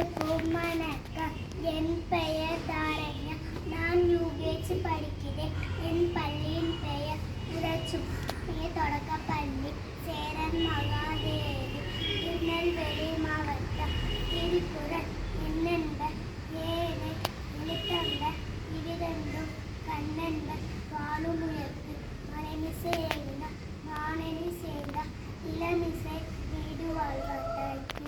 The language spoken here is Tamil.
அனைவருக்கும் வணக்கம். என் பெயர் தாரண்யா. நான் யூகேஜி படிக்கிறேன். என் பள்ளியின் பெயர் புரட்சுப்பிய தொடக்கப்பள்ளி சேரன் மகாதேவி, திருநெல்வேலி மாவட்டம். திருக்குறள் என்னென்ப ஏழை எழுத்தம்ப இவ்விரண்டும் கண்ணென்ப வாழும் உயர்த்து மறைமிசை எழுத வானெனி சேர்ந்த இளமிசை வீடு வாழ்வார்கள்.